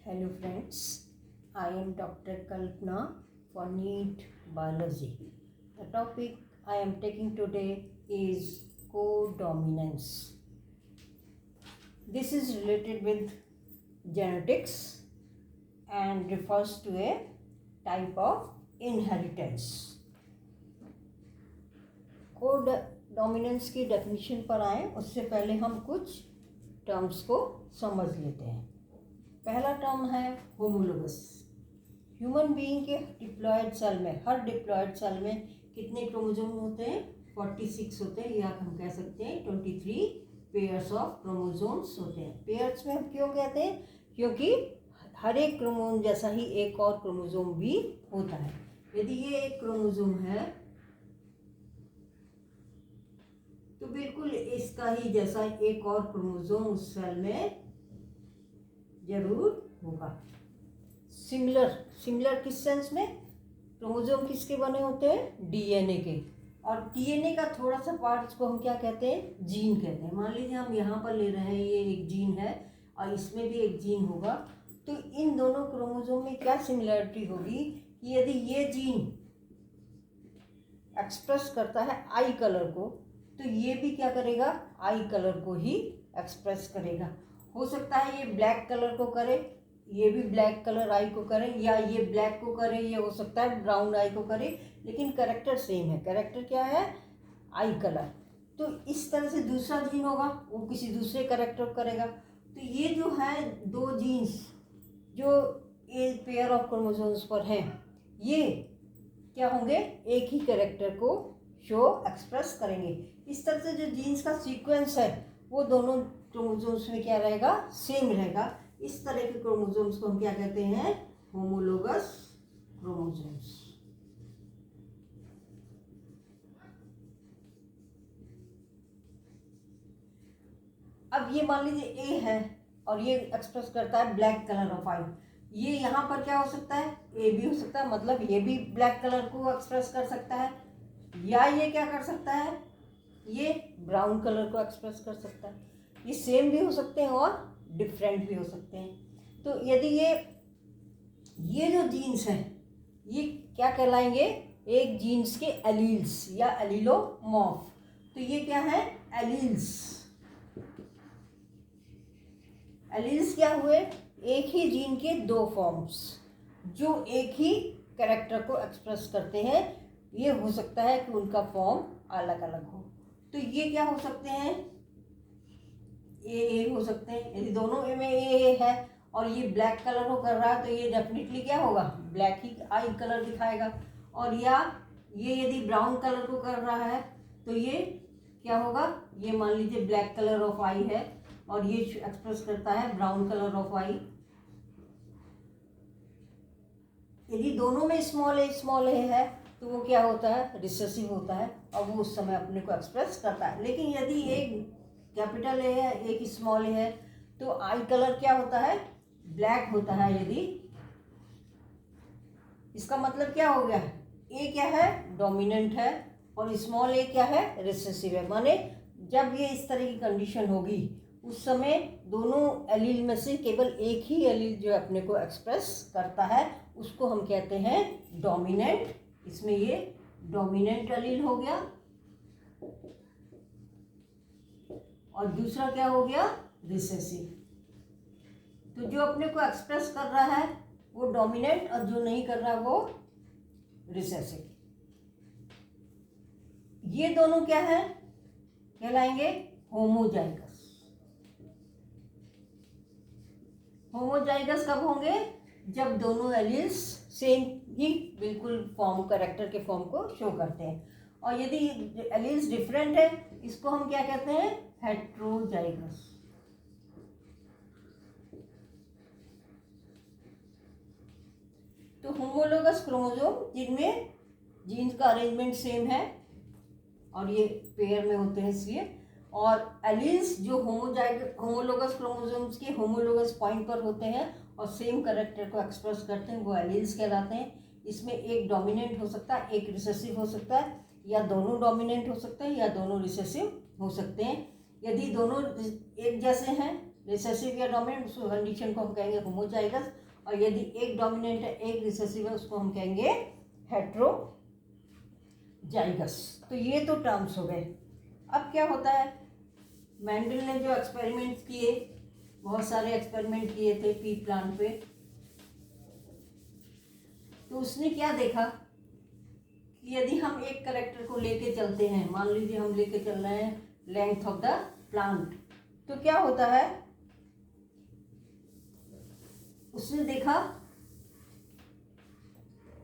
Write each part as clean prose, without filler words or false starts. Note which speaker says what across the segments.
Speaker 1: Hello friends, I am Dr. Kalpana for NEET Biology. The topic I am taking today is codominance. This is related with genetics and refers to a type of inheritance. Codominance की definition पर आए उससे पहले हम कुछ terms को समझ लेते हैं। पहला टर्म है होमोलोगस। ह्यूमन बीइंग के डिप्लॉयड सेल में, हर डिप्लॉयड सेल में कितने क्रोमोसोम होते हैं? 46 होते हैं, या हम कह सकते हैं 23 पेयर्स ऑफ क्रोमोसोम्स होते हैं। पेयर्स में हम क्यों कहते हैं? क्योंकि हर एक क्रोमोसोम जैसा ही एक और क्रोमोसोम भी होता है। यदि ये एक क्रोमोसोम है तो बिल्कुल इसका ही जैसा एक और क्रोमोसोम उस सेल में जरूर होगा। सिमिलर किस सेंस में? क्रोमोसोम किसके बने होते हैं? डीएनए के। और डीएनए का थोड़ा सा पार्ट को हम क्या कहते हैं? जीन कहते हैं। मान लीजिए हम यहाँ पर ले रहे हैं, ये एक जीन है और इसमें भी एक जीन होगा, तो इन दोनों क्रोमोसोम में क्या सिमिलरिटी होगी कि यदि ये जीन एक्सप्रेस करता है आई कलर को, तो ये भी क्या करेगा? आई कलर को ही एक्सप्रेस करेगा। हो सकता है ये ब्लैक कलर को करे, ये भी ब्लैक कलर आई को करे, या ये ब्लैक को करे, ये हो सकता है ब्राउन आई को करे, लेकिन कैरेक्टर सेम है। कैरेक्टर क्या है? आई कलर। तो इस तरह से दूसरा जीन होगा, वो किसी दूसरे कैरेक्टर को करेगा। तो ये जो है दो जीन्स जो एक पेयर ऑफ क्रोमोसोम्स पर हैं, ये क्या होंगे? एक ही कैरेक्टर को शो एक्सप्रेस करेंगे। इस तरह से जो जीन्स का सीक्वेंस है वो दोनों क्रोमोसोम्स में क्या रहेगा? सेम रहेगा। इस तरह के क्रोमोसोम्स को हम क्या कहते हैं? Homologous chromosomes. अब ये मान लीजिए ए है और ये एक्सप्रेस करता है ब्लैक कलर ऑफ आई। ये यहाँ पर क्या हो सकता है? ए भी हो सकता है, मतलब ये भी ब्लैक कलर को एक्सप्रेस कर सकता है, या ये क्या कर सकता है? ये ब्राउन कलर को एक्सप्रेस कर सकता है। ये सेम भी हो सकते हैं और डिफरेंट भी हो सकते हैं। तो यदि ये जो जीन्स हैं ये क्या कहलाएंगे? एक जीन्स के एलील्स या एलीलोमॉर्फ। तो ये क्या है? एलील्स। एलील्स क्या हुए? एक ही जीन के दो फॉर्म्स जो एक ही कैरेक्टर को एक्सप्रेस करते हैं। ये हो सकता है कि उनका फॉर्म अलग अलग हो। तो ये क्या हो सकते हैं? ए हो सकते हैं। यदि दोनों ए में ए है और ये ब्लैक कलर को कर रहा है तो ये डेफिनेटली क्या होगा? ब्लैक ही आई कलर दिखाएगा। और या ये यदि ब्राउन कलर को कर रहा है तो ये क्या होगा? ये मान लीजिए ब्लैक कलर ऑफ आई है और ये एक्सप्रेस करता है ब्राउन कलर ऑफ आई। यदि दोनों में स्मॉल ए है तो वो क्या होता है? रिसेसिव होता है और वो उस समय अपने को एक्सप्रेस करता है। लेकिन यदि एक कैपिटल ए है, एक स्मॉल ए है, तो आई कलर क्या होता है? ब्लैक होता है। यदि इसका मतलब क्या हो गया? ए क्या है? डोमिनेंट है और स्मॉल ए क्या है? रिसेसिव है। माने जब ये इस तरह की कंडीशन होगी उस समय दोनों एलील में से केवल एक ही एलील जो अपने को एक्सप्रेस करता है उसको हम कहते हैं डोमिनेंट। इसमें ये डोमिनेंट एलील हो गया और दूसरा क्या हो गया? रिसेसिव। तो जो अपने को एक्सप्रेस कर रहा है वो डोमिनेंट और जो नहीं कर रहा वो रिसेसिव। ये दोनों क्या है? कहलाएंगे होमोजाइगस। होमोजाइगस कब होंगे? जब दोनों एलील्स सेम ही बिल्कुल फॉर्म, कैरेक्टर के फॉर्म को शो करते हैं। और यदि एलील्स डिफरेंट है इसको हम क्या कहते हैं? हेट्रोजाइगस। तो होमोलोगस क्रोमोसोम जिनमें जीन्स का अरेंजमेंट सेम है और ये पेयर में होते हैं इसलिए, और एलील्स जो होमोलोगस क्रोमोसोम्स के होमोलोगस पॉइंट पर होते हैं और सेम कैरेक्टर को एक्सप्रेस करते हैं वो एलील्स कहलाते हैं। इसमें एक डोमिनेंट हो सकता है, एक रिसेसिव हो सकता है, या दोनों डोमिनेंट हो सकते हैं या दोनों रिसेसिव हो सकते हैं। यदि दोनों एक जैसे हैं रिसेसिव या डोमिनेंट, उस कंडीशन को हम कहेंगे होमोजाइगस, और यदि एक डोमिनेंट है एक रिसेसिव है उसको हम कहेंगे हेट्रोजाइगस। तो ये तो टर्म्स हो गए। अब क्या होता है, मेंडल ने जो एक्सपेरिमेंट्स किए, बहुत सारे एक्सपेरिमेंट किए थे पी प्लांट पे, तो उसने क्या देखा कि यदि हम एक कैरेक्टर को लेके चलते हैं, मान लीजिए हम लेके चल रहे हैं लेंथ ऑफ द प्लांट, तो क्या होता है, उसने देखा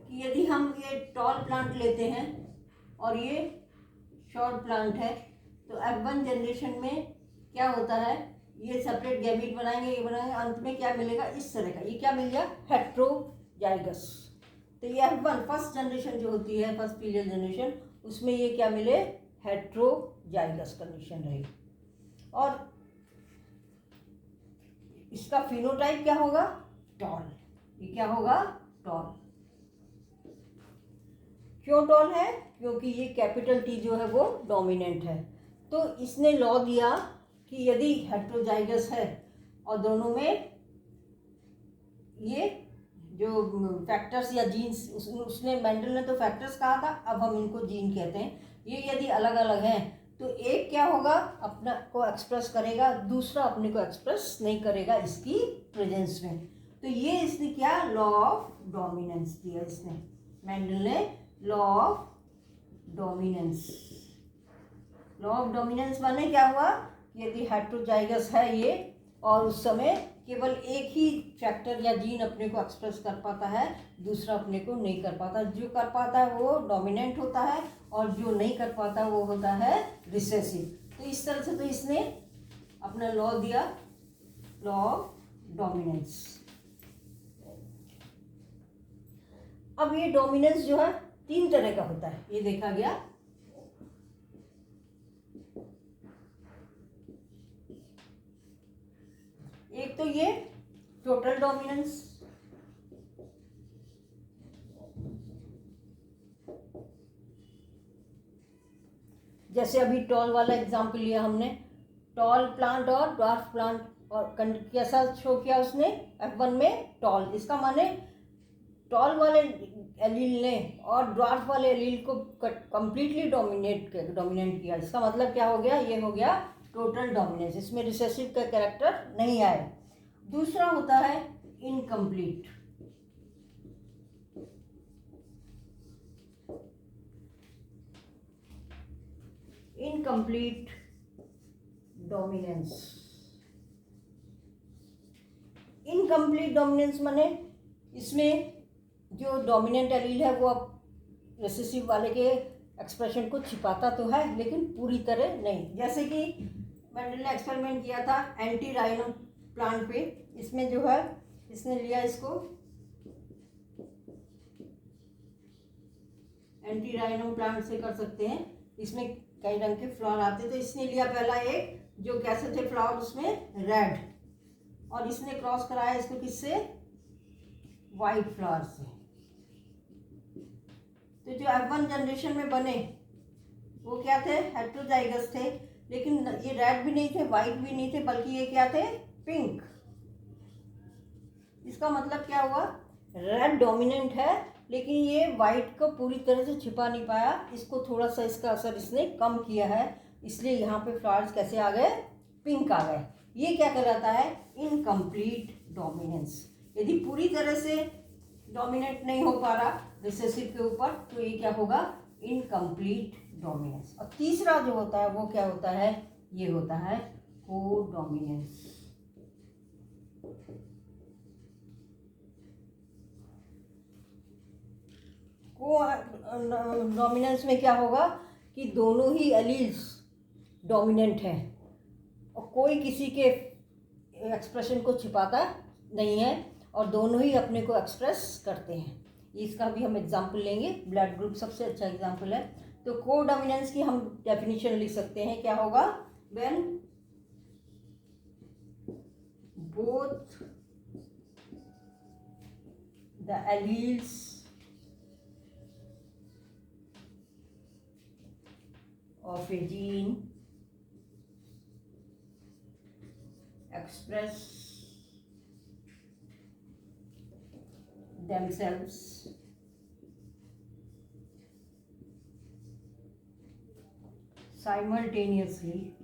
Speaker 1: कि यदि हम ये टॉल प्लांट लेते हैं और ये शॉर्ट प्लांट है, तो F1 जनरेशन में क्या होता है, ये सेपरेट गैमीट बनाएंगे, ये बनाएंगे, अंत में क्या मिलेगा, इस तरह का, ये क्या मिल गया, हेट्रोजाइगस। तो ये F1 फर्स्ट जनरेशन जो होती है, फर्स्ट पीरियड जनरेशन, उसमें ये क्या मिले, हेट्रोजाइगस कंडीशन रही। और इसका फिनोटाइप क्या होगा, टॉल। ये क्या होगा, टॉल। क्यों टॉल है, क्योंकि ये कैपिटल टी जो है वो डोमिनेंट है। तो इसने लॉ दिया कि यदि हेट्रोजाइगस है और दोनों में ये जो फैक्टर्स या जीन्स, उसने मेंडल ने तो फैक्टर्स कहा था, अब हम इनको जीन कहते हैं, ये यदि अलग अलग हैं तो एक क्या होगा, अपना को एक्सप्रेस करेगा, दूसरा अपने को एक्सप्रेस नहीं करेगा इसकी प्रेजेंस में। तो ये इसने क्या, लॉ ऑफ डोमिनेंस दिया इसने, मेंडल ने law of dominance. Law of dominance माने क्या हुआ, यदि हेट्रोजाइगस है ये और उस समय केवल एक ही फैक्टर या जीन अपने को एक्सप्रेस कर पाता है, दूसरा अपने को नहीं कर पाता, जो कर पाता है वो डोमिनेंट होता है और जो नहीं कर पाता वो होता है रिसेसिव। तो इस तरह से तो इसने अपना लॉ दिया, लॉ ऑफ डोमिनेंस। अब ये डोमिनेंस जो है 3 तरह का होता है, ये देखा गया। एक तो ये टोटल डोमिनेंस, जैसे अभी टॉल वाला एग्जांपल लिया हमने, टॉल प्लांट और ड्वार्फ प्लांट, और कैसा शो किया उसने, F1 में टॉल, इसका माने टॉल वाले एलील ने और ड्वार्फ वाले एलील को कंप्लीटली डोमिनेट किया। इसका मतलब क्या हो गया, ये हो गया टोटल डोमिनेंस, इसमें रिसेसिव का कैरेक्टर नहीं आया। दूसरा होता है incomplete. Incomplete dominance. Incomplete dominance माने इसमें जो डोमिनेंट एलील है वो अब रिसेसिव वाले के एक्सप्रेशन को छिपाता तो है लेकिन पूरी तरह नहीं। जैसे कि मेंडल ने एक्सपेरिमेंट किया था एंटी राइनम प्लांट पे, इसमें जो है इसने लिया इसको एंटी राइनम प्लांट से कर सकते हैं, इसमें कई रंग के फ्लावर आते, तो इसने लिया पहला एक जो कैसे थे फ्लावर, उसमें रेड, और इसने क्रॉस कराया इसको किससे, वाइट फ्लावर से। तो जो F1 जनरेशन में बने वो क्या थे, हेट्रोजाइगस थे, लेकिन ये रेड भी नहीं थे, वाइट भी नहीं थे, बल्कि ये क्या थे, पिंक। इसका मतलब क्या हुआ, रेड डोमिनेंट है लेकिन ये वाइट को पूरी तरह से छिपा नहीं पाया, इसको थोड़ा सा इसका असर इसने कम किया है, इसलिए यहाँ पे फ्लावर्स कैसे आ गए, पिंक आ गए। ये क्या कहलाता है, इनकम्प्लीट डोमिनेंस। यदि पूरी तरह से डोमिनेट नहीं हो पा रहा रिसेसिव के ऊपर तो ये क्या होगा, इनकम्प्लीट डोमिनेंस। और तीसरा जो होता है वो क्या होता है, ये होता है को डोमिनेंस। को डोमिनेंस में क्या होगा कि दोनों ही एलील्स डोमिनेंट हैं और कोई किसी के एक्सप्रेशन को छिपाता नहीं है और दोनों ही अपने को एक्सप्रेस करते हैं। इसका भी हम एग्जाम्पल लेंगे, ब्लड ग्रुप सबसे अच्छा एग्जाम्पल है। तो को डोमिनेंस की हम डेफिनेशन लिख सकते हैं, क्या होगा, when both the alleles of a gene express themselves simultaneously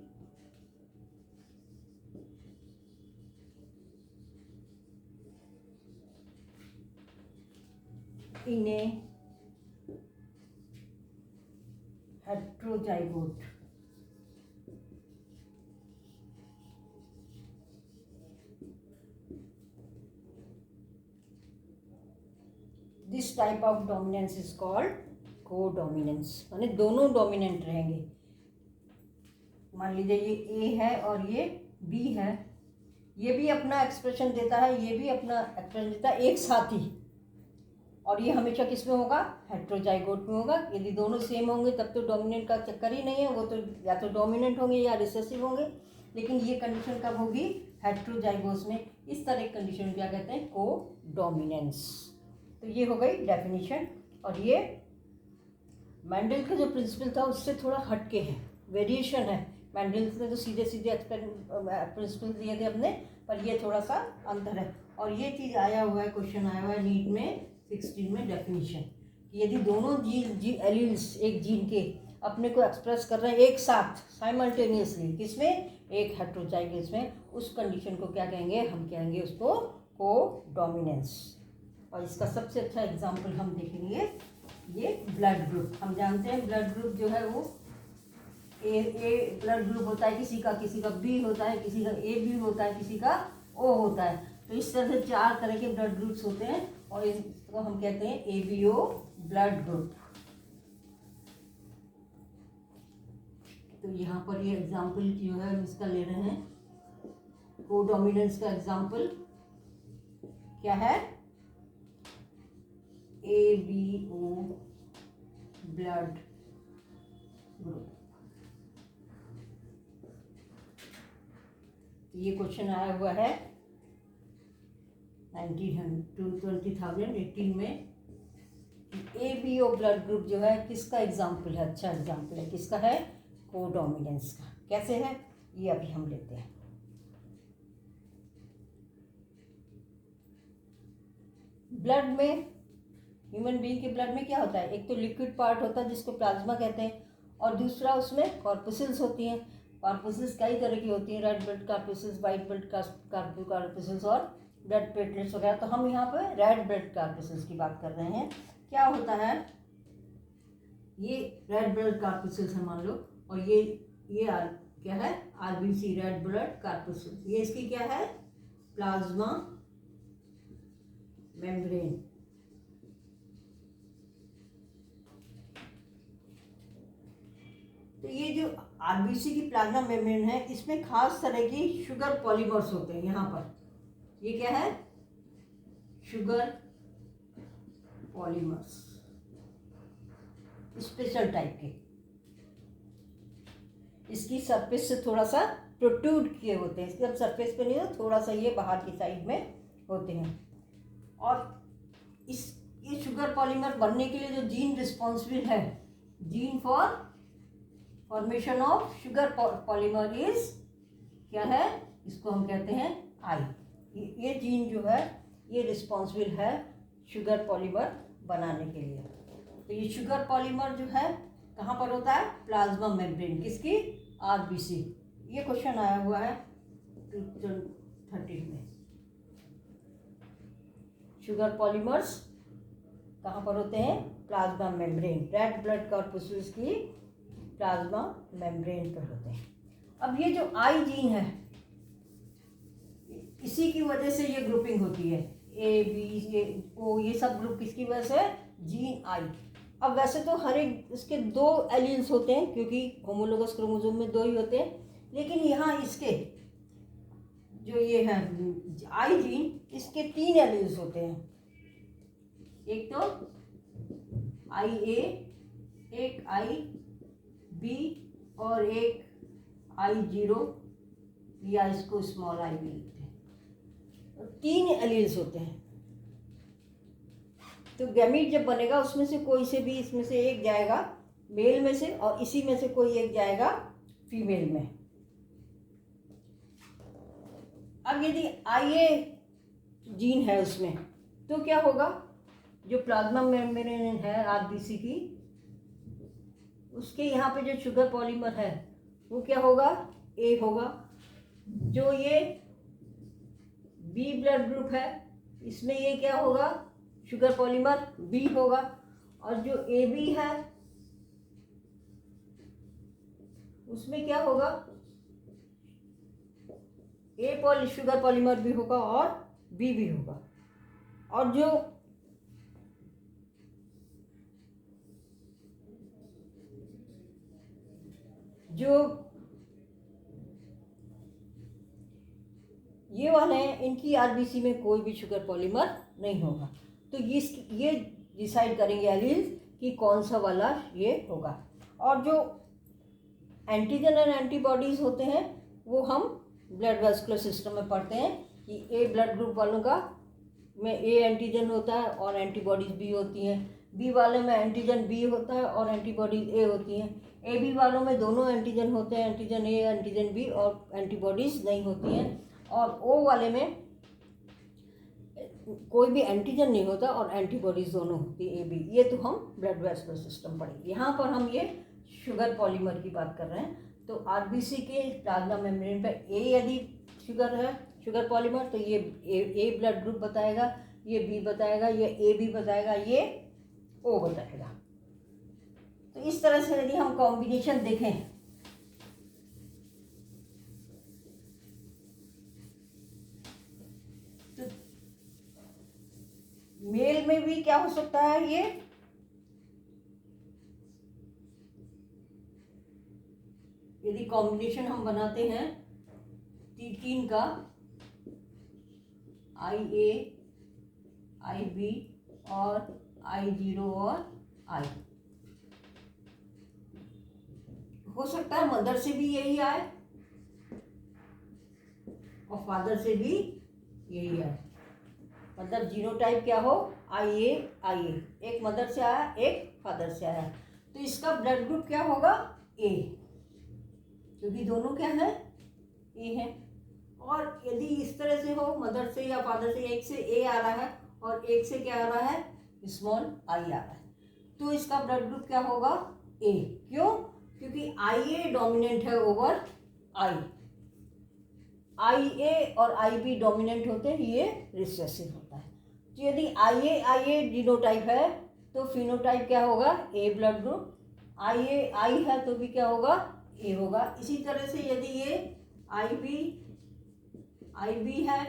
Speaker 1: in a heterozygote. This type of dominance is called codominance, माने दोनों डोमिनेंट रहेंगे। मान लीजिए ये ए है और ये बी है, ये भी अपना एक्सप्रेशन देता है, ये भी अपना एक्सप्रेशन देता है एक साथ ही, और ये हमेशा किस में होगा? हेट्रोजाइगोट में होगा। यदि दोनों सेम होंगे तब तो डोमिनेंट का चक्कर ही नहीं है, वो तो या तो डोमिनेंट होंगे या रिसेसिव होंगे। लेकिन ये कंडीशन कब होगी? हेट्रोजाइगोस में। इस तरह की कंडीशन क्या कहते हैं? कोडोमिनेंस। तो ये हो गई डेफिनेशन। और ये मेंडल का जो प्रिंसिपल था उससे थोड़ा हटके है, वेरिएशन है। मेंडल ने तो सीधे सीधे प्रिंसिपल दिए थे अपने, पर ये थोड़ा सा अंतर है। और ये चीज़ आया हुआ है, क्वेश्चन आया हुआ है नीट में 16 में डेफिनेशन, कि यदि दोनों एलील्स एक जीन के अपने को एक्सप्रेस कर रहे हैं एक साथ साइमल्टेनियसली, किसमें? एक हेट्रोजाइगस में, उस कंडीशन को क्या कहेंगे? हम कहेंगे उसको कोडोमिनेंस। और इसका सबसे अच्छा एग्जाम्पल हम देखेंगे, ये ब्लड ग्रुप। हम जानते हैं ब्लड ग्रुप जो है वो ए ब्लड ग्रुप होता है किसी का बी होता है, किसी का ए बी होता है, किसी का ओ होता है। तो इस तरह से 4 तरह के ब्लड ग्रुप्स होते हैं, और इसको हम कहते हैं ABO ब्लड ग्रुप। तो यहाँ पर ये एग्जाम्पल जो है हम इसका ले रहे हैं, कोडोमिनेंस का एग्जाम्पल क्या है? ABO blood group. ये क्वेश्चन आया हुआ है 2018 में। ABO ब्लड ग्रुप जो है किसका एग्जाम्पल है? अच्छा एग्जाम्पल है, किसका है? कोडोमिनेंस का। कैसे है ये अभी हम लेते हैं। ब्लड में, ह्यूमन बीइंग के ब्लड में क्या होता है? एक तो लिक्विड पार्ट होता है जिसको प्लाज्मा कहते हैं, और दूसरा उसमें कॉर्पुसल्स होती हैं। कॉर्पुसल्स कई तरह की होती हैं, रेड ब्लड कॉर्पुसल्स, वाइट ब्लड कॉर्पुसल्स और ब्लड प्लेटलेट्स वगैरह। तो हम यहाँ पर रेड ब्लड कॉर्पुसल्स की बात कर रहे हैं। क्या होता है? ये रेड ब्लड कॉर्पुसल्स है मान लो, और ये क्या है? RBC red blood corpuscles. ये इसकी क्या है? Plasma membrane. तो ये जो RBC की प्लाज्मा मेम्ब्रेन है, इसमें खास तरह की शुगर पॉलीमर्स होते हैं। यहाँ पर ये क्या है? शुगर पॉलीमर्स, स्पेशल टाइप के। इसकी सरफेस से थोड़ा सा प्रोट्रूड किए होते हैं, इसके अब सरफेस पे नहीं हो, थोड़ा सा ये बाहर की साइड में होते हैं। और ये शुगर पॉलीमर बनने के लिए जो जीन रिस्पॉन्सिबल है, gene for formation of sugar polymer is क्या है? इसको हम कहते हैं आई। ये जीन जो है ये रिस्पॉन्सिबल है शुगर पॉलीमर बनाने के लिए। तो ये शुगर पॉलीमर जो है कहाँ पर होता है? प्लाज्मा मेम्ब्रेन, किसकी? RBC। ये क्वेश्चन आया हुआ है 2013 में। शुगर पॉलीमर्स कहाँ पर होते हैं? प्लाज्मा मेम्ब्रेन, रेड ब्लड कॉर्पुसल्स की प्लाज्मा मेम्ब्रेन पर होते हैं। अब ये जो आई जीन है, इसी की वजह से ये ग्रुपिंग होती है, ABO, ये सब ग्रुप किसकी वजह से? Gene I. अब वैसे तो हर एक इसके 2 एलील्स होते हैं, क्योंकि होमोलोगस क्रोमोसोम में 2 ही होते हैं, लेकिन यहाँ इसके जो ये है आई जीन, इसके 3 एलील्स होते हैं। एक तो IA, एक IB और एक I0, या इसको स्मॉल I भी लिखते हैं। 3 एलील्स होते हैं। तो गैमीट जब बनेगा उसमें से कोई से भी इसमें से एक जाएगा मेल में से, और इसी में से कोई एक जाएगा फीमेल में। अब यदि IA जीन है उसमें, तो क्या होगा? जो प्लाज्मा मेम्ब्रेन है आरबीसी की, उसके यहाँ पे जो शुगर पॉलीमर है वो क्या होगा, ए होगा। जो ये बी ब्लड ग्रुप है इसमें ये क्या होगा, शुगर पॉलीमर बी होगा। और जो ए बी है उसमें क्या होगा, ए शुगर पॉलीमर भी होगा और बी भी होगा। और जो ये वाले हैं इनकी आरबीसी में कोई भी शुगर पॉलीमर नहीं होगा। तो ये डिसाइड करेंगे एलील्स कि कौन सा वाला ये होगा। और जो एंटीजन एंड एंटीबॉडीज़ होते हैं वो हम ब्लड वेस्कुलर सिस्टम में पढ़ते हैं कि ए ब्लड ग्रुप वालों का में ए एंटीजन होता है और एंटीबॉडीज़ बी होती हैं, बी वाले में एंटीजन बी होता है और एंटीबॉडीज ए होती हैं, ए बी वालों में दोनों एंटीजन होते हैं, एंटीजन ए एंटीजन बी, और एंटीबॉडीज़ नहीं होती हैं। और ओ वाले में कोई भी एंटीजन नहीं होता और एंटीबॉडीज़ दोनों होती है, ए बी। ये तो हम ब्लड वेस्कुलर सिस्टम पढ़ेंगे। यहाँ पर हम ये शुगर पॉलीमर की बात कर रहे हैं। तो आरबीसी के प्लाज्मा मेम्ब्रेन पर ए यदि शुगर है, शुगर पॉलीमर, तो ये ए ब्लड ग्रुप बताएगा, ये बी बताएगा, ये ए बी बताएगा, ये ओ बताएगा। तो इस तरह से यदि हम कॉम्बिनेशन देखें तो मेल में भी क्या हो सकता है, ये यदि कॉम्बिनेशन हम बनाते हैं T3 का IA, IB और I0 और I, हो सकता है मदर से भी यही आए और फादर से भी यही आए। मतलब जीनोटाइप क्या हो, IA IA, एक मदर से आया एक फादर से आया, तो इसका ब्लड ग्रुप क्या होगा, A, क्योंकि दोनों क्या है, ए है। और यदि इस तरह से हो, मदर से या फादर से, एक से ए आ रहा है और एक से क्या आ रहा है, स्मॉल आई आ रहा है, तो इसका ब्लड ग्रुप क्या होगा, ए। क्यों, क्योंकि आई ए डोमिनेंट है ओवर आई, आई ए और आई बी डोमिनेंट होते हैं, ये रिसेसिव होता है। तो यदि आई ए जीनोटाइप है तो फिनोटाइप क्या होगा, ए ब्लड ग्रुप, आई है तो भी क्या होगा, ए होगा। इसी तरह से यदि ये आई बी है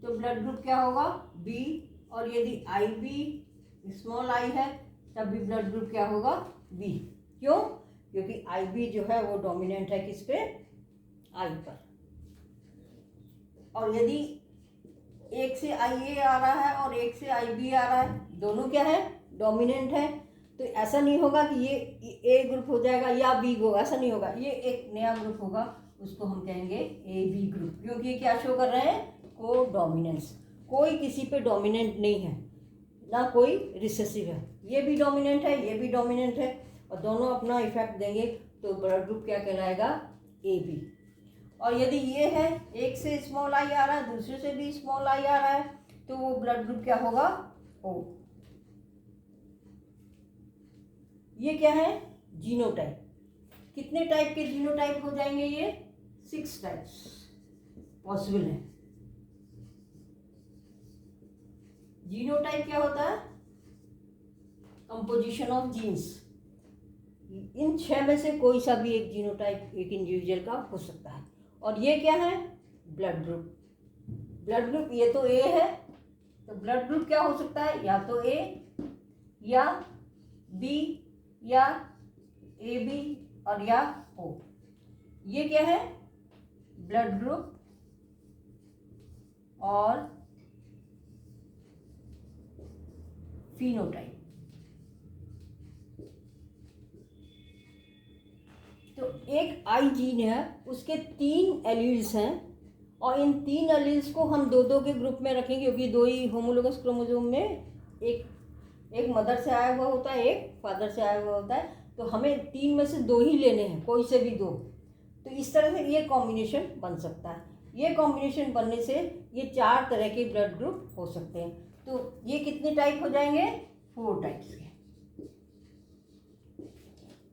Speaker 1: तो ब्लड ग्रुप क्या होगा, बी, और यदि आई बी स्मॉल आई है तब भी ब्लड ग्रुप क्या होगा, बी। क्यों, क्योंकि आई बी जो है वो डोमिनेंट है किस पे, आई पर। और यदि एक से आई ए आ रहा है और एक से आई बी आ रहा है, दोनों क्या है, डोमिनेंट है, तो ऐसा नहीं होगा कि ये ए ग्रुप हो जाएगा या बी होगा, ऐसा नहीं होगा, ये एक नया ग्रुप होगा, उसको हम कहेंगे ए बी ग्रुप। क्योंकि ये क्या शो कर रहे हैं, को डोमिनेंस, कोई किसी पे डोमिनेंट नहीं है, ना कोई रिसेसिव है, ये भी डोमिनेंट है, ये भी डोमिनेंट है, और दोनों अपना इफेक्ट देंगे, तो ब्लड ग्रुप क्या कहलाएगा, ए बी। और यदि ये है, एक से स्मॉल आई आ रहा है, दूसरे से भी स्मॉल आई आ रहा है, तो वो ब्लड ग्रुप क्या होगा, ओ। ये क्या है, जीनोटाइप। कितने टाइप के जीनोटाइप हो जाएंगे, ये 6 टाइप्स पॉसिबल है। जीनोटाइप क्या होता है, कंपोजिशन ऑफ जीन्स। इन 6 में से कोई सा भी एक जीनोटाइप एक इंडिविजुअल का हो सकता है। और ये क्या है, ब्लड ग्रुप। ब्लड ग्रुप ये तो ए है, तो ब्लड ग्रुप क्या हो सकता है, या तो ए या बी या ए बी और या ओ। ये क्या है, ब्लड ग्रुप और फिनोटाइप। तो एक आई जीन है, उसके 3 एलील्स हैं, और इन 3 एलील्स को हम दो के ग्रुप में रखेंगे, क्योंकि 2 ही होमोलोगस क्रोमोसोम में एक मदर से आया हुआ होता है, एक फादर से आया हुआ होता है, तो हमें 3 में से 2 ही लेने हैं, कोई से भी 2। तो इस तरह से ये कॉम्बिनेशन बन सकता है। ये कॉम्बिनेशन बनने से ये 4 तरह के ब्लड ग्रुप हो सकते हैं। तो ये कितने टाइप हो जाएंगे, 4 टाइप्स के।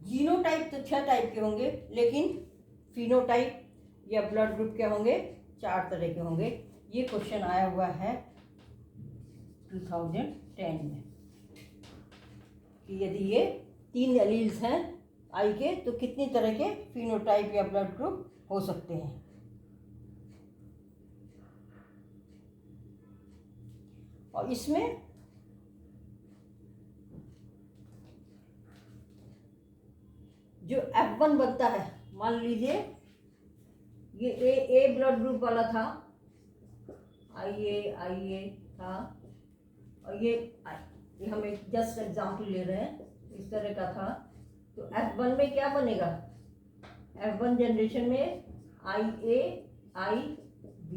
Speaker 1: जीनोटाइप तो 6 टाइप के होंगे, लेकिन फिनोटाइप या ब्लड ग्रुप क्या होंगे, 4 तरह के होंगे। ये क्वेश्चन आया हुआ है 2010 में कि यदि ये 3 एलील्स हैं आई के तो कितनी तरह के फिनोटाइप या ब्लड ग्रुप हो सकते हैं। और इसमें जो F1 बनता है, मान लीजिए ये ए ब्लड ग्रुप वाला था, IA था, और ये हम एक जस्ट एग्जाम्पल ले रहे हैं, इस तरह का था। तो F1 में क्या बनेगा, F1 जनरेशन में IAIB।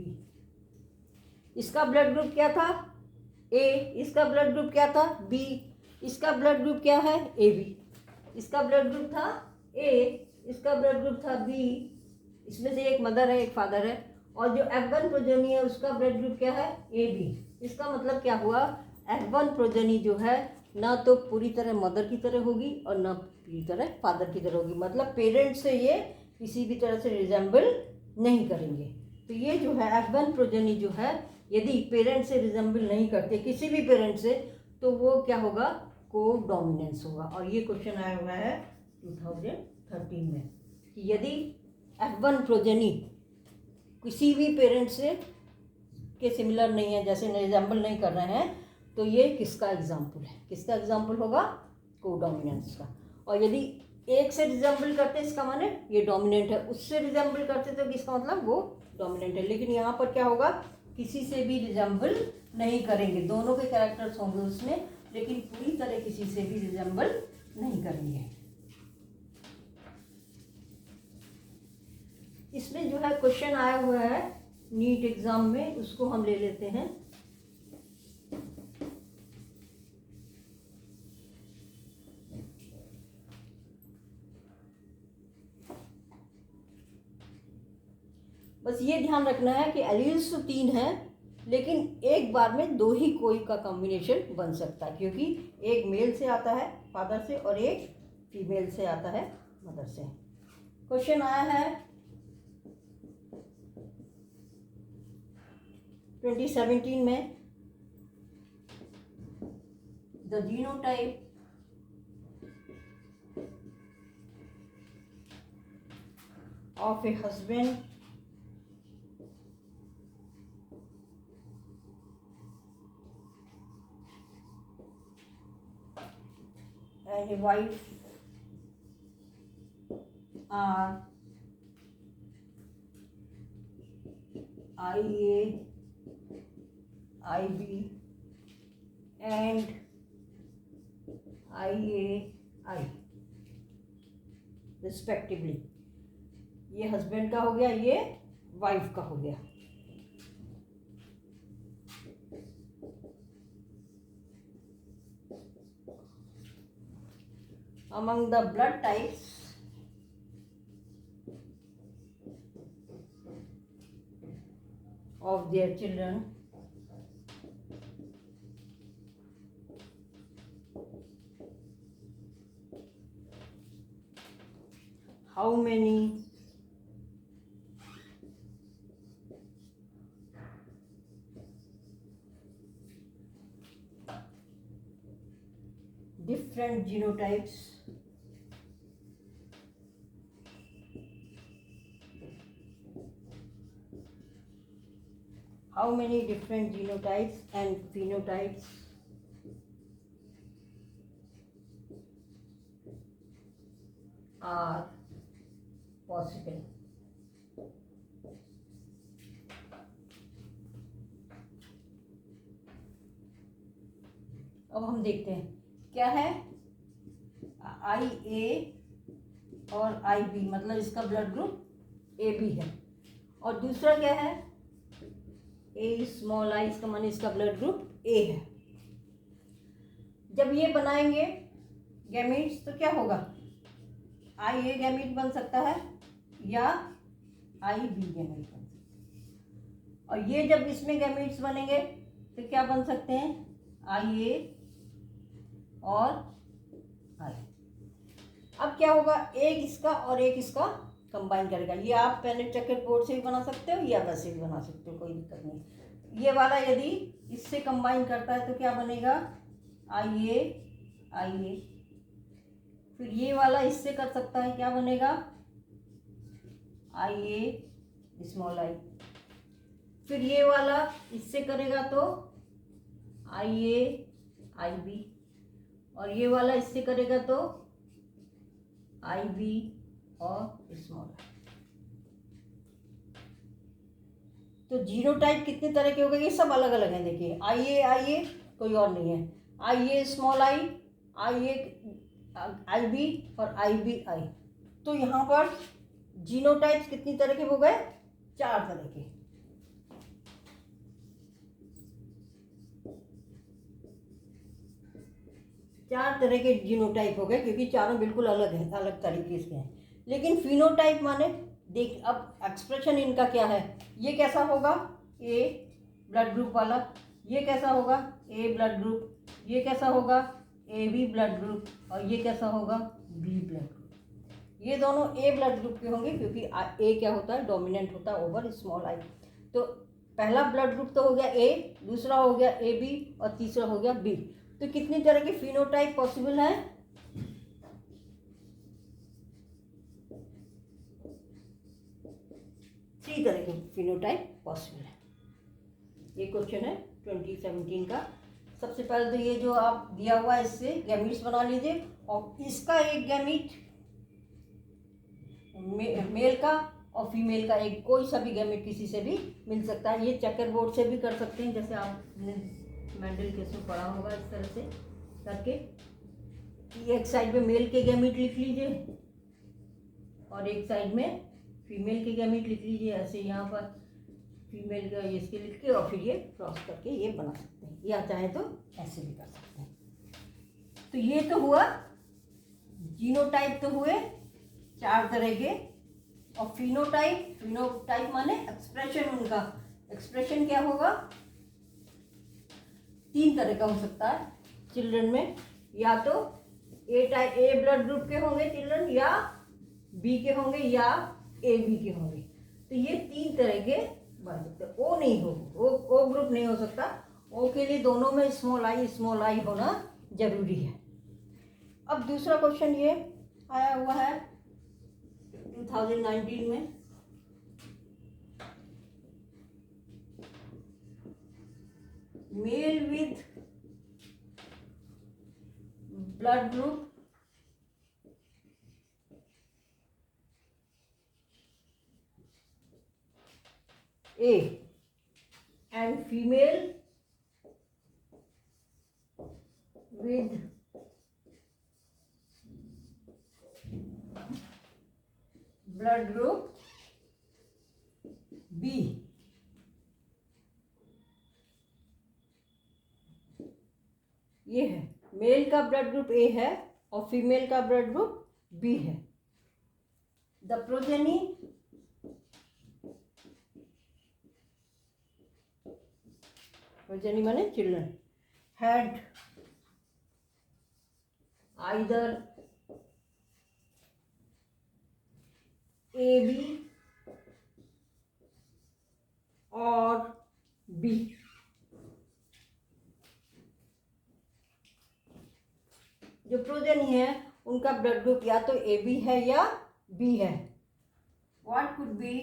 Speaker 1: इसका ब्लड ग्रुप क्या था, A। इसका ब्लड ग्रुप क्या था, B। इसका ब्लड ग्रुप क्या है, AB। इसका ब्लड ग्रुप था A, इसका ब्लड ग्रुप था B। इसमें से एक मदर है, एक फादर है। और जो F1 प्रोजेनी है उसका ब्लड ग्रुप क्या है, AB। इसका मतलब क्या हुआ, F1 प्रोजेनी जो है ना तो पूरी तरह मदर की तरह होगी और ना पूरी तरह फादर की तरह होगी, मतलब पेरेंट्स से ये किसी भी तरह से रिजेंबल नहीं करेंगे। तो ये जो है F1 प्रोजेनी जो है, यदि पेरेंट से रिजेंबल नहीं करते किसी भी पेरेंट से, तो वो क्या होगा, को डोमिनेंस होगा। और ये क्वेश्चन आया हुआ है 2013 में कि यदि F1 प्रोजेनी किसी भी पेरेंट से के सिमिलर नहीं है, जैसे रिजेंबल नहीं कर रहे हैं, तो ये किसका एग्जाम्पल है, किसका एग्जाम्पल होगा, को डोमिनेंस का। और यदि एक से रिजेंबल करते इसका माने ये डोमिनेंट है, उससे रिजेंबल करते तो इसका मतलब वो डोमिनेंट है। लेकिन यहाँ पर क्या होगा, किसी से भी रिजेंबल नहीं करेंगे, दोनों के कैरेक्टर्स होंगे उसमें, लेकिन पूरी तरह किसी से भी रिजेंबल नहीं करेंगे। इसमें जो है क्वेश्चन आया हुआ है नीट एग्जाम में, उसको हम ले लेते हैं। बस ये ध्यान रखना है कि एलील्स तो 3 हैं, लेकिन एक बार में 2 ही कोई का कॉम्बिनेशन बन सकता है, क्योंकि एक मेल से आता है फादर से और एक फीमेल से आता है मदर से। क्वेश्चन आया है 2017 में, the genotype of a husband and a wife are IA, IB and IAI respectively. ये हस्बैंड का हो गया, ये वाइफ का हो गया। Among the blood types, of their children, how many different genotypes and phenotypes are possible? अब हम देखते हैं क्या है IA और IB, मतलब इसका ब्लड ग्रुप AB है, और दूसरा क्या है A स्मॉल I, इसका माने इसका ब्लड ग्रुप A है। जब ये बनाएंगे गैमीट्स तो क्या होगा, IA गैमीट बन सकता है या IB गैमीट बन सकता है। और ये जब इसमें गैमीट्स बनेंगे तो क्या बन सकते हैं, IA और आई। अब क्या होगा, एक इसका और एक इसका कंबाइन करेगा। ये आप पेनेट चेकर बोर्ड से भी बना सकते हो या वैसे भी बना सकते हो, कोई दिक्कत नहीं। ये वाला यदि इससे कंबाइन करता है तो क्या बनेगा, आई ए आई ए। फिर ये वाला इससे कर सकता है, क्या बनेगा, आई ए स्मॉल आई। फिर ये वाला इससे करेगा तो आई ए आई बी, और ये वाला इससे करेगा तो आई बी और स्मॉल आई। तो जीनोटाइप कितने तरह के हो गए, ये सब अलग अलग हैं। देखिए आई ए कोई और नहीं है, आई ए small I, I A I B और आई बी आई। तो यहाँ पर जीनोटाइप्स कितनी तरह के हो गए, 4 तरह के। चार तरह के जीनोटाइप हो गए, क्योंकि चारों बिल्कुल अलग हैं, अलग तरीके से हैं। लेकिन फिनोटाइप माने, देख अब एक्सप्रेशन इनका क्या है, ये कैसा होगा, ए ब्लड ग्रुप वाला, ये कैसा होगा, ए ब्लड ग्रुप, ये कैसा होगा, ए बी ब्लड ग्रुप, और ये कैसा होगा, बी ब्लड ग्रुप। ये दोनों ए ब्लड ग्रुप के होंगे, क्योंकि ए क्या होता है, डोमिनेंट होता है ओवर स्मॉल आई। तो पहला ब्लड ग्रुप तो हो गया ए, दूसरा हो गया ए बी, और तीसरा हो गया बी। तो कितनी तरह के फिनोटाइप पॉसिबल है, 3 तरह के फिनोटाइप पॉसिबल है। ये क्वेश्चन है 2017 का। सबसे पहले तो ये जो आप दिया हुआ है इससे गैमीट्स बना लीजिए, और इसका एक गैमीट मेल का और फीमेल का एक, कोई सा भी गैमीट किसी से भी मिल सकता है। ये चेकर बोर्ड से भी कर सकते हैं, जैसे आपने मेंडल केस में पढ़ा होगा, इस तरह से करके एक साइड में मेल के गैमीट लिख लीजिए और एक साइड में फीमेल के गैमीट लिख लीजिए। ऐसे यहाँ पर फीमेल का इसके लिख के और फिर ये क्रॉस करके ये बना सकते हैं, या चाहे तो ऐसे भी कर सकते हैं। तो ये तो हुआ जीनोटाइप, तो हुए 4 तरह के। और फिनोटाइप माने एक्सप्रेशन, उनका एक्सप्रेशन क्या होगा, 3 तरह का हो सकता है चिल्ड्रन में। या तो ए ब्लड ग्रुप के होंगे चिल्ड्रन, या बी के होंगे, या ए बी के होंगे। तो ये 3 तरह के बन सकते हैं। ओ नहीं हो, ओ ग्रुप नहीं हो सकता। ओ के लिए दोनों में स्मॉल आई होना जरूरी है। अब दूसरा क्वेश्चन ये आया हुआ है 2019 में, mail with blood group A and female with blood group B। ये है, मेल का ब्लड ग्रुप A है और फीमेल का ब्लड ग्रुप B है। द प्रोजेनी माने चिल्ड्रन had either AB और B। जो प्रोजेनी है उनका ब्लड ग्रुप या तो AB है या B है। What could be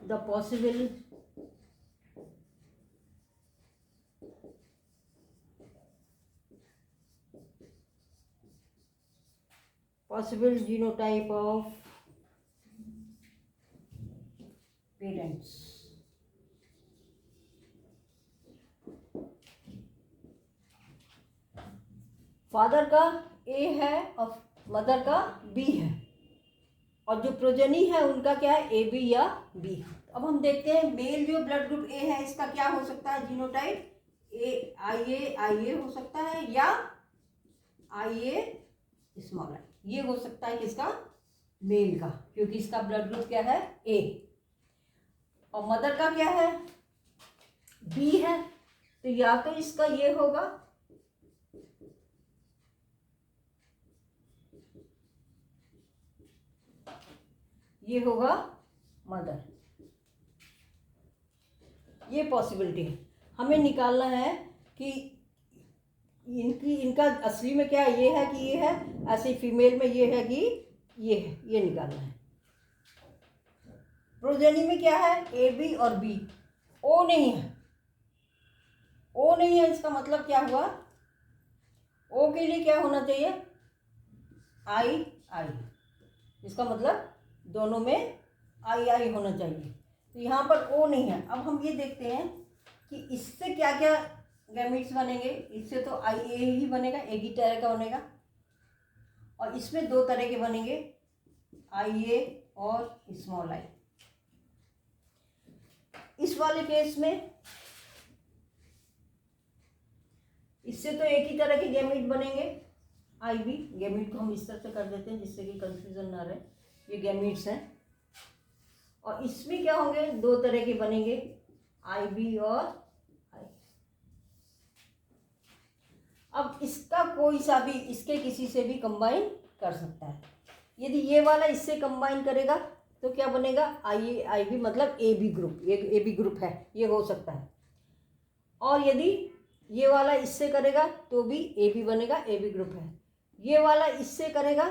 Speaker 1: the possible genotype of parents? Father का ए है और मदर का बी है, और जो प्रोजेनी है उनका क्या है, ए बी या बी। अब हम देखते हैं मेल जो ब्लड ग्रुप ए है इसका क्या हो सकता है जीनोटाइप, आई ए हो सकता है, या आई ए स्मॉल आई। ये हो सकता है किसका, मेल का, क्योंकि इसका ब्लड ग्रुप क्या है, ए। और मदर का क्या है, बी है, तो या तो इसका ये होगा, ये होगा मदर, ये पॉसिबिलिटी है। हमें निकालना है कि इनका असली में क्या है, ये है कि ये है, ऐसे फीमेल में ये है कि ये है, ये निकालना है। प्रोजेनी में क्या है, ए बी और बी, ओ नहीं है, ओ नहीं है, इसका मतलब क्या हुआ, ओ के लिए क्या होना चाहिए, आई आई, इसका मतलब दोनों में आई आई होना चाहिए। तो यहाँ पर ओ नहीं है। अब हम ये देखते हैं कि इससे क्या क्या गैमीट्स बनेंगे। इससे तो आई ए ही बनेगा, एक ही तरह का बनेगा, और इसमें दो तरह के बनेंगे, आई ए और स्मॉल आई। इस वाले केस में इससे तो एक ही तरह के गैमीट बनेंगे, आई बी। गैमीट को हम इस तरह से कर देते हैं जिससे कि कंफ्यूजन ना रहे, ये गैमीट्स हैं। और इसमें क्या होंगे, दो तरह के बनेंगे, आई बी और आई। अब इसका कोई सा भी इसके किसी से भी कंबाइन कर सकता है। यदि ये वाला इससे कंबाइन करेगा तो क्या बनेगा, आई आई बी, मतलब ए बी ग्रुप, ये ए बी ग्रुप है, ये हो सकता है। और यदि ये वाला इससे करेगा तो भी ए बी बनेगा, ए बी ग्रुप है। ये वाला इससे करेगा,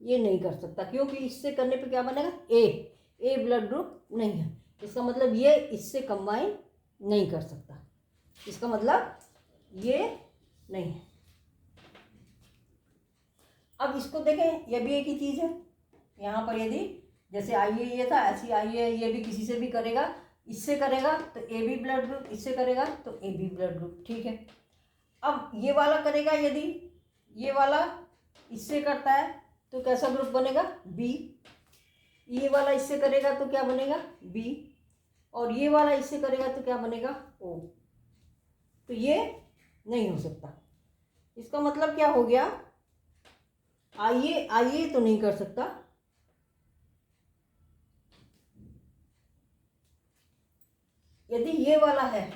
Speaker 1: ये नहीं कर सकता, क्योंकि इससे करने पे क्या बनेगा, ए ब्लड ग्रुप नहीं है। इसका मतलब ये इससे कंबाइन नहीं कर सकता, इसका मतलब ये नहीं है। अब इसको देखें, ये भी एक ही चीज़ है। यहाँ पर यदि जैसे आई ए ये था, ऐसी आई ए ये भी किसी से भी करेगा, इससे करेगा तो ए बी ब्लड ग्रुप, इससे करेगा तो ए बी ब्लड ग्रुप, ठीक है। अब ये वाला करेगा, यदि ये वाला इससे करता है तो कैसा ग्रुप बनेगा, बी। ये वाला इससे करेगा तो क्या बनेगा, बी। और ये वाला इससे करेगा तो क्या बनेगा, ओ। तो ये नहीं हो सकता। इसका मतलब क्या हो गया, आइए तो नहीं कर सकता, यदि ये वाला है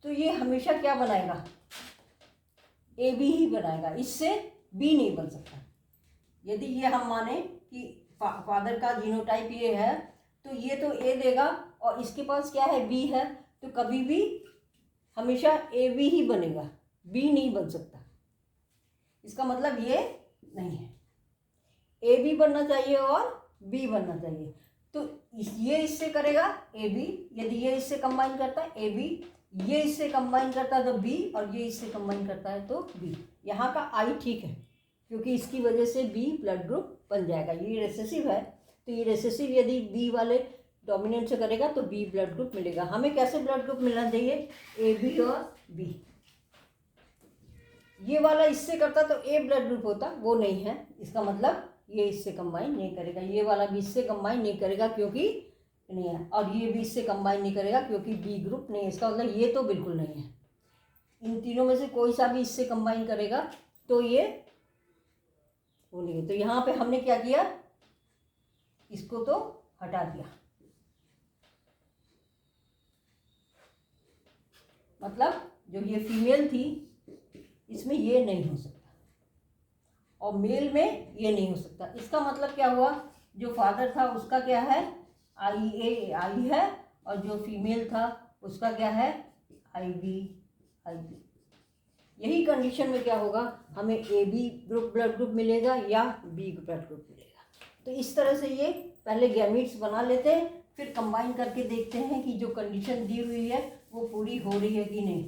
Speaker 1: तो ये हमेशा क्या बनाएगा, ए बी ही बनाएगा, इससे बी नहीं बन सकता। यदि ये हम माने कि फादर का जीनोटाइप ये है तो ये तो ए देगा, और इसके पास क्या है, बी है, तो कभी भी हमेशा ए बी ही बनेगा, बी नहीं बन सकता। इसका मतलब ये नहीं है, ए बी बनना चाहिए और बी बनना चाहिए। तो ये इससे करेगा ए बी, यदि ये इससे कंबाइन करता है ए बी, ये इससे कंबाइन करता है तो बी, और ये इससे कंबाइन करता है तो बी। यहाँ का आई ठीक है, क्योंकि इसकी वजह से बी ब्लड ग्रुप बन जाएगा। ये रिसेसिव है, तो ये रिसेसिव यदि बी वाले डोमिनेंट से करेगा तो बी ब्लड ग्रुप मिलेगा। हमें कैसे ब्लड ग्रुप मिलना चाहिए, ए बी और बी। ये वाला इससे करता तो ए ब्लड ग्रुप होता, वो नहीं है। इसका मतलब ये इससे कंबाइन नहीं करेगा, ये वाला भी इससे कंबाइन नहीं करेगा क्योंकि नहीं है, और ये भी इससे कंबाइन नहीं करेगा क्योंकि बी ग्रुप नहीं है। इसका मतलब ये तो बिल्कुल नहीं है। इन तीनों में से कोई सा भी इससे कंबाइन करेगा तो ये वो नहीं है। तो यहाँ पे हमने क्या किया, इसको तो हटा दिया, मतलब जो ये फीमेल थी इसमें ये नहीं हो सकता, और मेल में ये नहीं हो सकता। इसका मतलब क्या हुआ, जो फादर था उसका क्या है, आई ए आई है, और जो फीमेल था उसका क्या है, आई बी आई बी। यही कंडीशन में क्या होगा, हमें A B group blood group मिलेगा या बी ब्लड ग्रुप मिलेगा। तो इस तरह से ये पहले गैमीट्स बना लेते हैं, फिर कंबाइन करके देखते हैं कि जो कंडीशन दी हुई है वो पूरी हो रही है कि नहीं।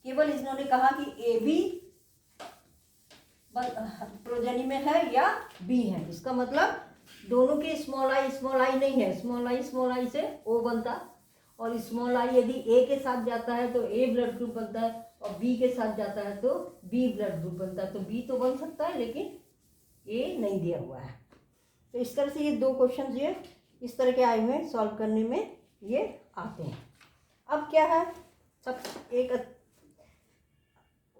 Speaker 1: केवल इन्होंने कहा कि ए बी प्रोजेनी में है या बी है, इसका मतलब दोनों के स्मॉल आई नहीं है, स्मॉल आई से ओ बनता, और स्मॉल आई यदि ए के साथ जाता है तो ए ब्लड ग्रुप बनता है, और बी के साथ जाता है तो बी ब्लड ग्रुप बनता है। तो बी तो बन सकता है लेकिन ए नहीं दिया हुआ है। तो इस तरह से ये दो क्वेश्चन ये इस तरह के आए हुए हैं, सॉल्व करने में ये आते हैं। अब क्या है, सब एक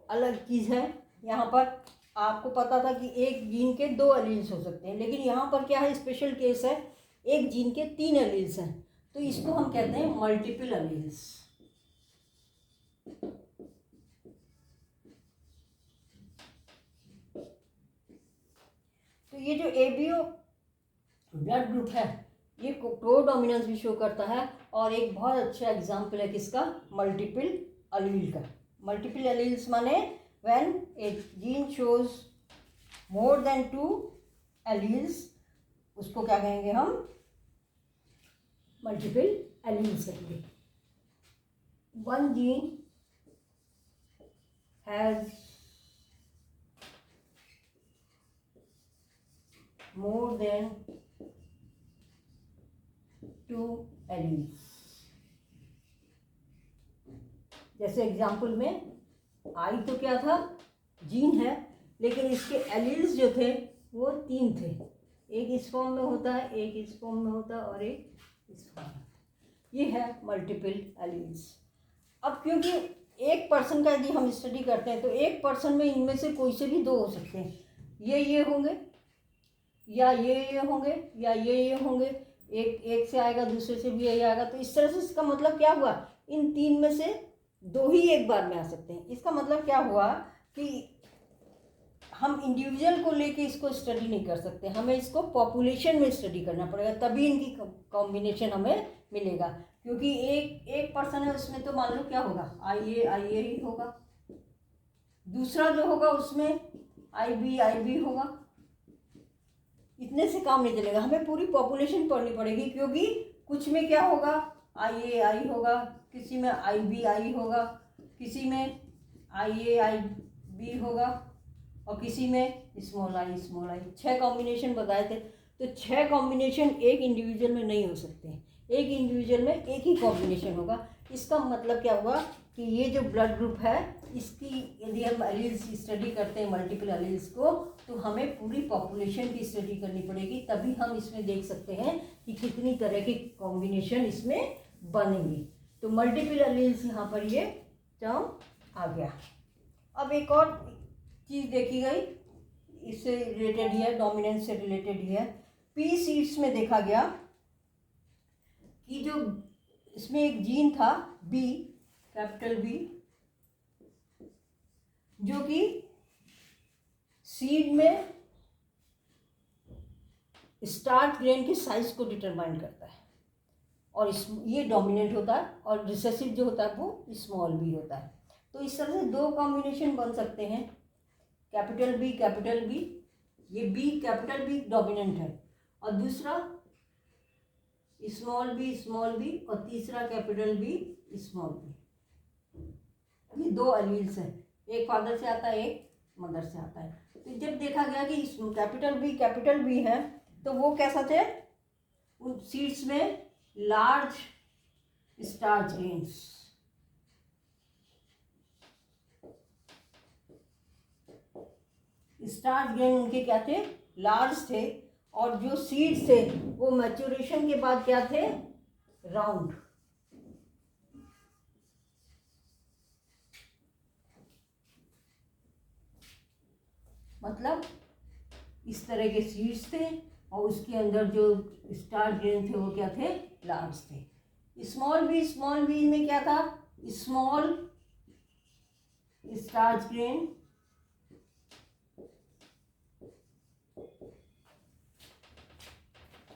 Speaker 1: अलग चीज़ है। यहाँ पर आपको पता था कि एक जीन के 2 एलील्स हो सकते हैं, लेकिन यहाँ पर क्या है, स्पेशल केस है, एक जीन के 3 एलील्स हैं। तो इसको हम कहते हैं मल्टीपल एलील्स। तो ये जो एबीओ ब्लड ग्रुप है ये कोडोमिनेंस भी शो करता है, और एक बहुत अच्छा एग्जाम्पल है किसका, मल्टीपल एलील का। मल्टीपल एलील्स माने when A gene shows more than 2 alleles, उसको क्या कहेंगे हम, मल्टीपल एलील्स कहेंगे। One gene has more than 2 alleles. जैसे एग्जाम्पल में आई तो क्या था, जीन है, लेकिन इसके एलील्स जो थे वो 3 थे। एक इस फॉर्म में होता है, एक इस फॉर्म में होता है, और एक इस फॉर्म में। ये है मल्टीपल एलील्स। अब क्योंकि एक पर्सन का यदि हम स्टडी करते हैं तो एक पर्सन में इनमें से कोई से भी 2 हो सकते हैं, ये होंगे, या ये होंगे, या ये होंगे। एक से आएगा, दूसरे से भी यही आएगा। तो इस तरह से इसका मतलब क्या हुआ, इन 3 में से 2 ही एक बार में आ सकते हैं। इसका मतलब क्या हुआ कि हम इंडिविजुअल को लेके इसको स्टडी नहीं कर सकते, हमें इसको पॉपुलेशन में स्टडी करना पड़ेगा, तभी इनकी कॉम्बिनेशन हमें मिलेगा। क्योंकि एक पर्सन है उसमें, तो मान लो क्या होगा, आई ही होगा, दूसरा जो होगा उसमें आई बी होगा। इतने से काम नहीं चलेगा, हमें पूरी पॉपुलेशन पढ़नी पड़ेगी। क्योंकि कुछ में क्या होगा, आई होगा, किसी में आई होगा, किसी में आई बी होगा, और किसी में स्मॉल आई। 6 कॉम्बिनेशन बताए थे। तो 6 कॉम्बिनेशन एक इंडिविजुअल में नहीं हो सकते, एक इंडिविजुअल में एक ही कॉम्बिनेशन होगा। इसका मतलब क्या हुआ कि ये जो ब्लड ग्रुप है इसकी यदि हम एलील्स की स्टडी करते हैं, मल्टीपल एलील्स को, तो हमें पूरी पॉपुलेशन की स्टडी करनी पड़ेगी, तभी हम इसमें देख सकते हैं कि कितनी तरह की कॉम्बिनेशन इसमें बनेंगी। तो मल्टीपल एलील्स यहाँ पर ये टर्म आ गया। अब एक और चीज़ देखी गई, इससे रिलेटेड ही है, डोमिनेंस से रिलेटेड ही है। पी सीड्स में देखा गया कि जो इसमें एक जीन था बी, कैपिटल बी, जो कि सीड में स्टार्च ग्रेन के साइज को डिटरमाइन करता है, और ये डोमिनेंट होता है, और रिसेसिव जो होता है वो स्मॉल बी होता है। तो इस तरह से 2 कॉम्बिनेशन बन सकते हैं, कैपिटल बी, ये बी कैपिटल बी डोमिनेंट है, और दूसरा स्मॉल बी, और तीसरा कैपिटल बी स्मॉल बी। ये 2 एलील्स हैं, एक फादर से आता है, एक मदर से आता है। तो जब देखा गया कि कैपिटल बी है, तो वो कैसा थे, उन सीड्स में large starch grains, starch grain उनके क्या थे, लार्ज थे, और जो सीड्स थे वो मैच्योरेशन के बाद क्या थे, राउंड। मतलब इस तरह के सीड्स थे, और उसके अंदर जो स्टार्च ग्रेन थे वो क्या थे, लार्ज थे। स्मॉल बी में क्या था, स्मॉल स्टार्च ग्रेन,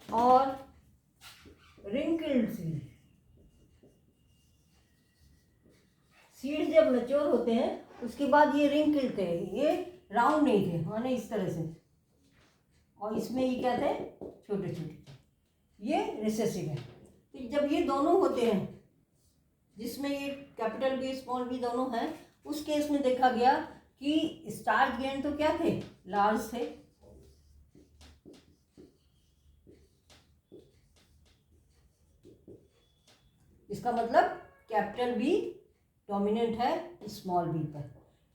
Speaker 1: और रिंकल्ड सीड्स जब मैच्योर होते हैं उसके बाद ये रिंकल्ड थे, ये राउंड नहीं थे, माने इस तरह से, और इसमें ये क्या थे, छोटे छोटे, ये रिसेसिव है। तो जब ये दोनों होते हैं, जिसमें ये कैपिटल बी स्मॉल बी दोनों हैं, उस केस में देखा गया कि स्टार्च ग्रेन तो क्या थे, लार्ज थे, इसका मतलब कैपिटल बी डोमिनेंट है स्मॉल बी पर,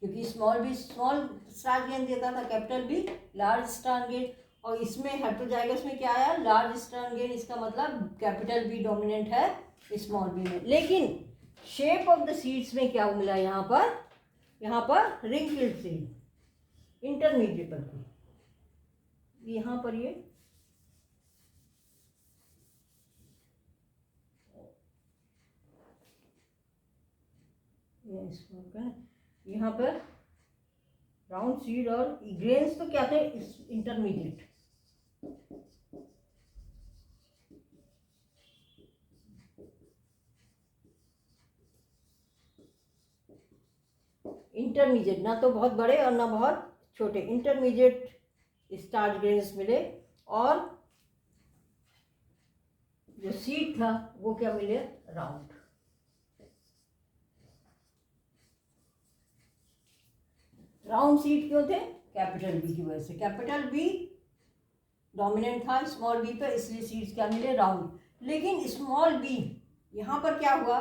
Speaker 1: क्योंकि स्मॉल स्टार्च ग्रेन देता था, capital B large starch grain, और इसमें हेटेरोजाइगस में क्या आया, लार्ज स्टार्च ग्रेन। इसका मतलब कैपिटल बी डोमिनेंट है स्मॉल बी में। लेकिन शेप ऑफ द सीड्स में क्या मिला, यहाँ पर रिंकल्ड सीड, इंटरमीडिएट पर, यहाँ पर ये इसको क्या है यहाँ पर राउंड सीड और ग्रेन्स तो क्या थे इंटरमीडिएट। इंटरमीडिएट, ना तो बहुत बड़े और ना बहुत छोटे, इंटरमीडिएट स्टार्च ग्रेन्स मिले। और जो सीड था वो क्या मिले, राउंड। राउंड सीड क्यों थे, कैपिटल बी की वजह से। कैपिटल बी डोमिनेंट था स्मॉल बी पे, इसलिए सीड्स क्या मिले, राउंड। लेकिन स्मॉल बी यहाँ पर क्या हुआ,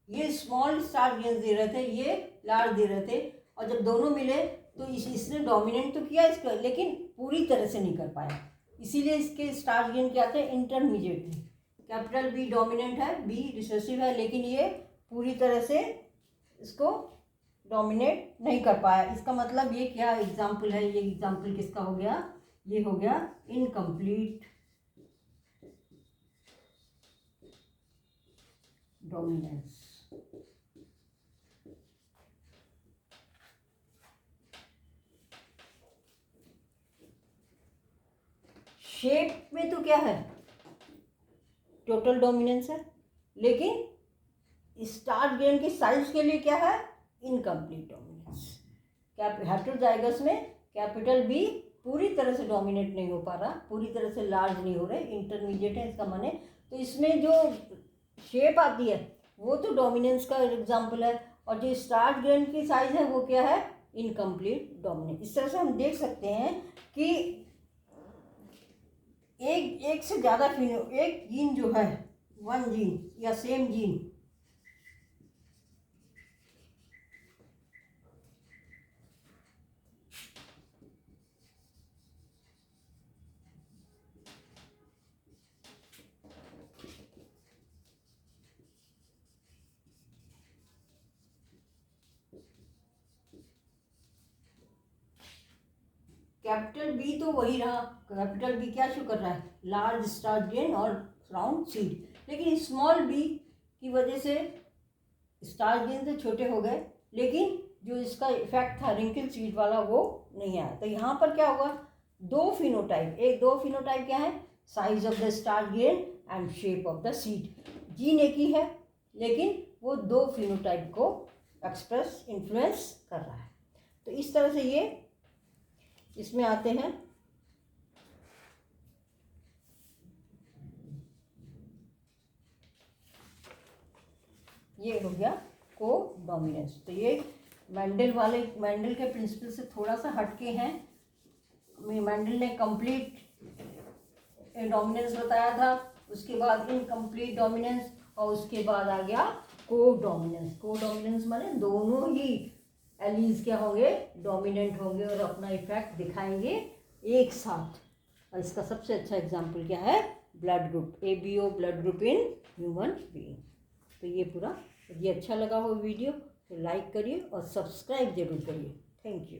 Speaker 1: ये स्मॉल स्टार्च ग्रेन्स दे रहे थे, ये लार्ज दे रहे थे, और जब दोनों मिले तो इसने डोमिनेट तो किया इसका, लेकिन पूरी तरह से नहीं कर पाया, इसीलिए इसके स्टार्च ग्रेन क्या थे, इंटरमीडिएट थे। कैपिटल बी डोमिनेंट है, बी रिसेसिव है, लेकिन ये पूरी तरह से इसको डोमिनेट नहीं कर पाया। इसका मतलब ये क्या एग्जाम्पल है, ये एग्जाम्पल किसका हो गया, ये हो गया इनकम्प्लीट डोमिनेंस। शेप में तो क्या है, टोटल डोमिनेंस है, लेकिन स्टार्च ग्रेन की साइज के लिए क्या है, इनकम्प्लीट डोमिनेंस। हेटेरोजाइगस में कैपिटल बी पूरी तरह से डोमिनेट नहीं हो पा रहा, पूरी तरह से लार्ज नहीं हो रहे, इंटरमीडिएट है इसका माने। तो इसमें जो शेप आती है वो तो डोमिनेंस का एग्जाम्पल है, और जो स्टार्च ग्रेन की साइज है वो क्या है, इनकम्प्लीट डोमिनेंस। इस तरह से हम देख सकते हैं कि एक से ज़्यादा एक जीन जो है, वन जीन या सेम जीन, कैपिटल बी तो वही रहा, कैपिटल बी क्या शो कर रहा है, लार्ज स्टार्च ग्रेन और राउंड सीड, लेकिन स्मॉल बी की वजह से स्टार्च ग्रेन तो छोटे हो गए, लेकिन जो इसका इफेक्ट था रिंकल सीड वाला वो नहीं आया। तो यहाँ पर क्या होगा, दो फिनोटाइप क्या है, size of the starch grain and shape of the seed. Gene एक ही है, लेकिन वो दो फिनोटाइप को एक्सप्रेस इन्फ्लुएंस कर रहा है। तो इस तरह से ये इसमें आते हैं। ये हो गया को डोमिनेंस। तो ये मेंडल के प्रिंसिपल से थोड़ा सा हटके हैं। मेंडल ने कंप्लीट डोमिनेंस बताया था, उसके बाद इनकम्प्लीट डोमिनेंस, और उसके बाद आ गया को डोमिनेंस। को डोमिनेंस माने दोनों ही एलीज क्या होंगे, डोमिनेंट होंगे और अपना इफेक्ट दिखाएंगे एक साथ। और इसका सबसे अच्छा एग्जाम्पल क्या है, blood group, ABO blood group in human being. तो ये पूरा, यदि अच्छा लगा हो वीडियो तो लाइक करिए और सब्सक्राइब जरूर करिए। Thank you.